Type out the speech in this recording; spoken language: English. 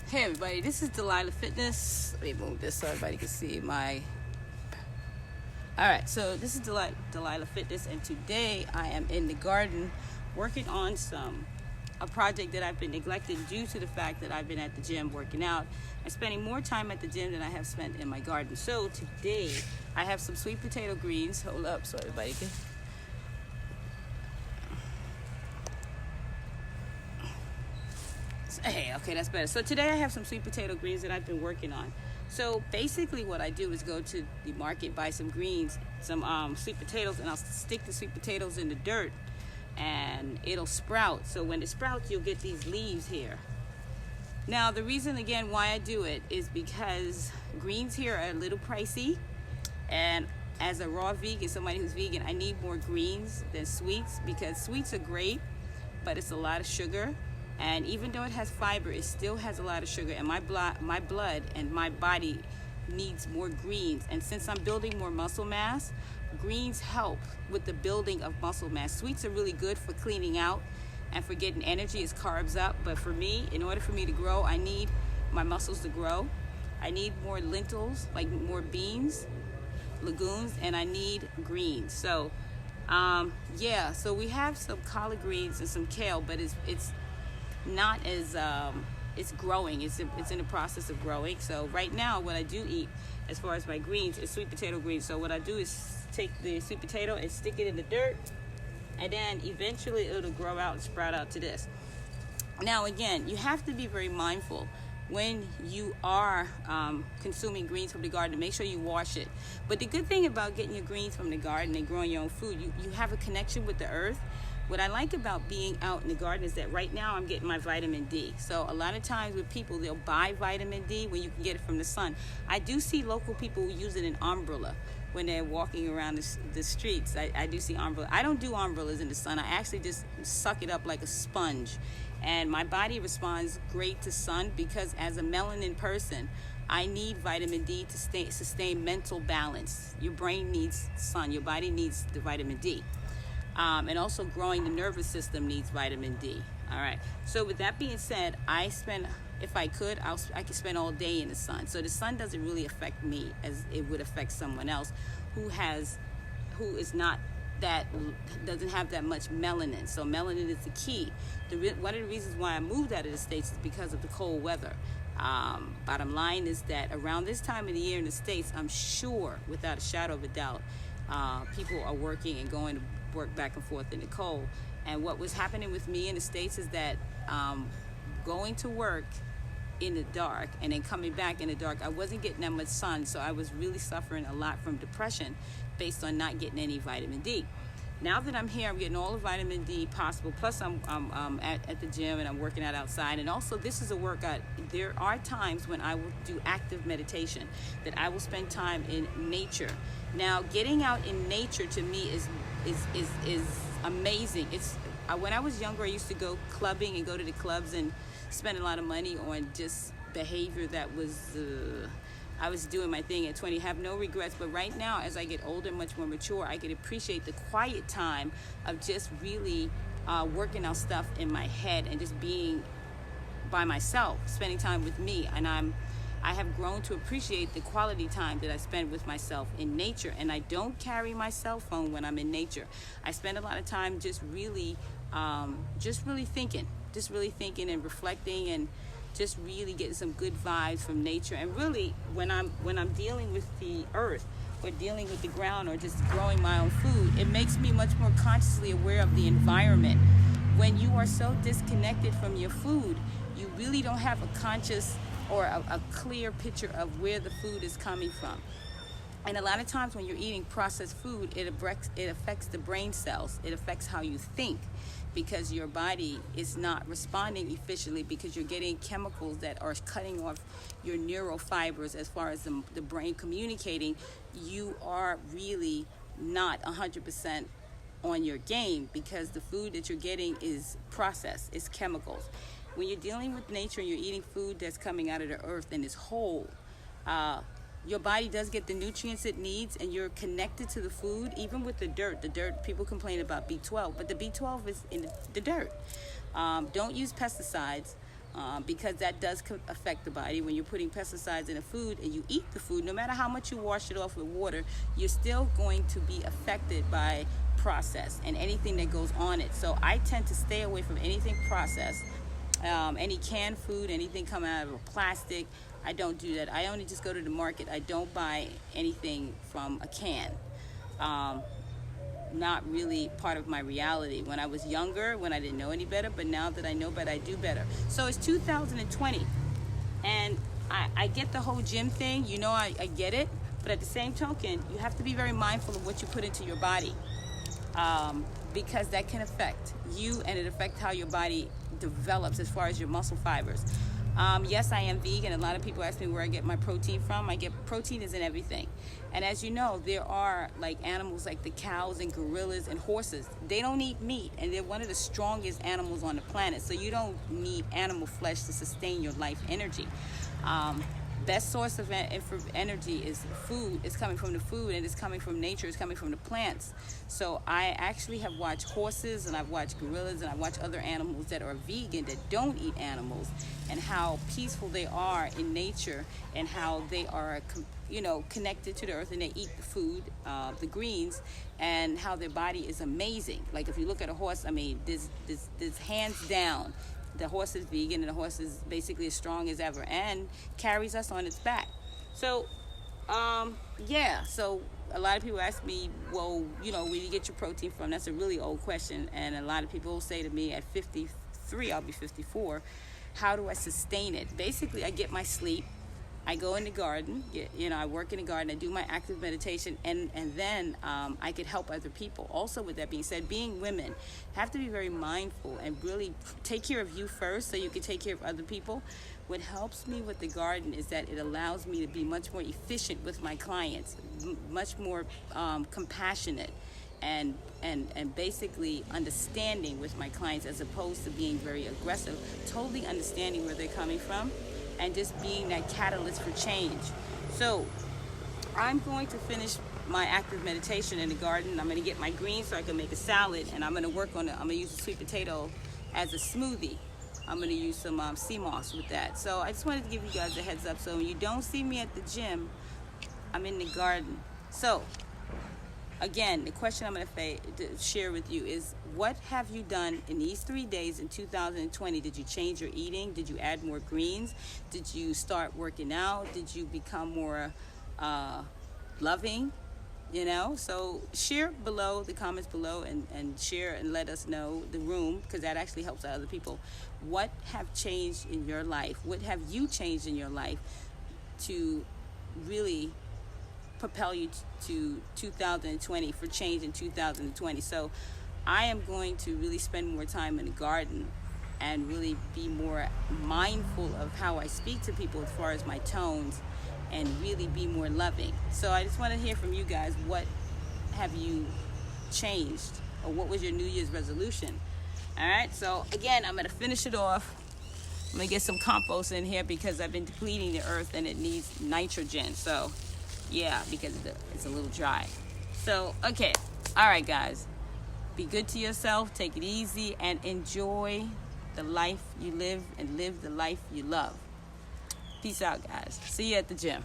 Hey everybody, this is Delilah Fitness. Let me move this so everybody can see my... Alright, so this is Delilah Fitness, and today I am in the garden working on a project that I've been neglecting due to the fact that I've been at the gym working out and spending more time at the gym than I have spent in my garden. So today I have some sweet potato greens. Hold up so everybody can... Hey, okay, that's better. So today I have some sweet potato greens that I've been working on. So basically what I do is go to the market, buy some greens, some sweet potatoes, and I'll stick the sweet potatoes in the dirt and it'll sprout. So when it sprouts, you'll get these leaves here. Now, the reason again why I do it is because greens here are a little pricey, and as a raw vegan, somebody who's vegan, I need more greens than sweets, because sweets are great, but it's a lot of sugar. And even though it has fiber, it still has a lot of sugar, and my blood and my body needs more greens. And since I'm building more muscle mass, greens help with the building of muscle mass. Sweets are really good for cleaning out and for getting energy as carbs up, but for me, in order for me to grow, I need my muscles to grow. I need more lentils, like more beans, legumes, and I need greens. So yeah, so we have some collard greens and some kale, but it's not as it's growing. It's in the process of growing. So right now what I do eat as far as my greens is sweet potato greens. So what I do is take the sweet potato and stick it in the dirt, and then eventually it'll grow out and sprout out to this. Now again, you have to be very mindful when you are consuming greens from the garden to make sure you wash it. But the good thing about getting your greens from the garden and growing your own food, you have a connection with the earth. What I like about being out in the garden is that right now I'm getting my vitamin D. So a lot of times with people, they'll buy vitamin D when you can get it from the sun. I do see local people who use it in umbrella when they're walking around the streets. I do see umbrella. I don't do umbrellas in the sun. I actually just suck it up like a sponge. And my body responds great to sun, because as a melanin person, I need vitamin D to sustain mental balance. Your brain needs sun. Your body needs the vitamin D. And also growing the nervous system needs vitamin D. All right. So with that being said, if I could, I could spend all day in the sun. So the sun doesn't really affect me as it would affect someone else who doesn't have that much melanin. So melanin is the key. One of the reasons why I moved out of the States is because of the cold weather. Bottom line is that around this time of the year in the States, I'm sure, without a shadow of a doubt, people are working and going to work back and forth in the cold. And what was happening with me in the States is that going to work in the dark and then coming back in the dark, I wasn't getting that much sun, so I was really suffering a lot from depression based on not getting any vitamin D. Now that I'm here, I'm getting all the vitamin D possible, plus I'm at the gym and I'm working out outside. And also, this is a workout. There are times when I will do active meditation, that I will spend time in nature. Now, getting out in nature to me is amazing. When I was younger, I used to go clubbing and go to the clubs and spend a lot of money on just behavior that was I was doing my thing at 20, have no regrets. But right now, as I get older, much more mature, I can appreciate the quiet time of just really working out stuff in my head and just being by myself, spending time with me. And I have grown to appreciate the quality time that I spend with myself in nature. And I don't carry my cell phone when I'm in nature. I spend a lot of time just really thinking and reflecting, and just really getting some good vibes from nature. And really, when I'm dealing with the earth or dealing with the ground or just growing my own food, it makes me much more consciously aware of the environment. When you are so disconnected from your food, you really don't have a conscious or a clear picture of where the food is coming from. And a lot of times when you're eating processed food, it affects the brain cells. It affects how you think, because your body is not responding efficiently, because you're getting chemicals that are cutting off your neural fibers as far as the brain communicating. You are really not 100% on your game, because the food that you're getting is processed, it's chemicals. When you're dealing with nature and you're eating food that's coming out of the earth and is whole, your body does get the nutrients it needs, and you're connected to the food. Even with the dirt, people complain about B12, but the B12 is in the dirt. Don't use pesticides. because that does affect the body. When you're putting pesticides in a food and you eat the food, no matter how much you wash it off with water, you're still going to be affected by processed and anything that goes on it. So I tend to stay away from anything processed, any canned food, anything coming out of a plastic. I don't do that. I only just go to the market. I don't buy anything from a can. Not really part of my reality. When I was younger, when I didn't know any better, but now that I know better, I do better. So it's 2020, and I get the whole gym thing. You know, I get it, but at the same token, you have to be very mindful of what you put into your body, because that can affect you, and it affects how your body develops as far as your muscle fibers. Yes, I am vegan. A lot of people ask me where I get my protein from. Protein is in everything. And as you know, there are like animals like the cows and gorillas and horses. They don't eat meat, and they're one of the strongest animals on the planet. So you don't need animal flesh to sustain your life energy. Best source of energy is food. It's coming from the food, and it's coming from nature. It's coming from the plants. So I actually have watched horses, and I've watched gorillas, and I've watched other animals that are vegan that don't eat animals, and how peaceful they are in nature, and how they are, connected to the earth, and they eat the food, the greens, and how their body is amazing. Like if you look at a horse, I mean, this hands down, the horse is vegan, and the horse is basically as strong as ever and carries us on its back. So, so a lot of people ask me, well, where do you get your protein from? That's a really old question. And a lot of people will say to me at 53, I'll be 54, how do I sustain it? Basically, I get my sleep. I go in the garden, I work in the garden, I do my active meditation, and then I could help other people. Also, with that being said, being women, have to be very mindful and really take care of you first so you can take care of other people. What helps me with the garden is that it allows me to be much more efficient with my clients, much more compassionate, and basically understanding with my clients, as opposed to being very aggressive, totally understanding where they're coming from, and just being that catalyst for change. So I'm going to finish my active meditation in the garden. I'm going to get my greens so I can make a salad, and I'm going to work on it. I'm going to use a sweet potato as a smoothie. I'm going to use some sea moss with that. So I just wanted to give you guys a heads up. So when you don't see me at the gym, I'm in the garden. So again, the question I'm going to share with you is, what have you done in these 3 days in 2020? Did you change your eating? Did you add more greens? Did you start working out? Did you become more loving? So share below, the comments below, and share and let us know, the room, because that actually helps other people. What have changed in your life? What have you changed in your life to really propel you to 2020, for change in 2020? So I am going to really spend more time in the garden and really be more mindful of how I speak to people as far as my tones, and really be more loving. So I just want to hear from you guys. What have you changed, or what was your New Year's resolution? All right, so again, I'm going to finish it off. I'm going to get some compost in here because I've been depleting the earth and it needs nitrogen. So yeah, because it's a little dry. So, okay. All right, guys. Be good to yourself. Take it easy and enjoy the life you live, and live the life you love. Peace out, guys. See you at the gym.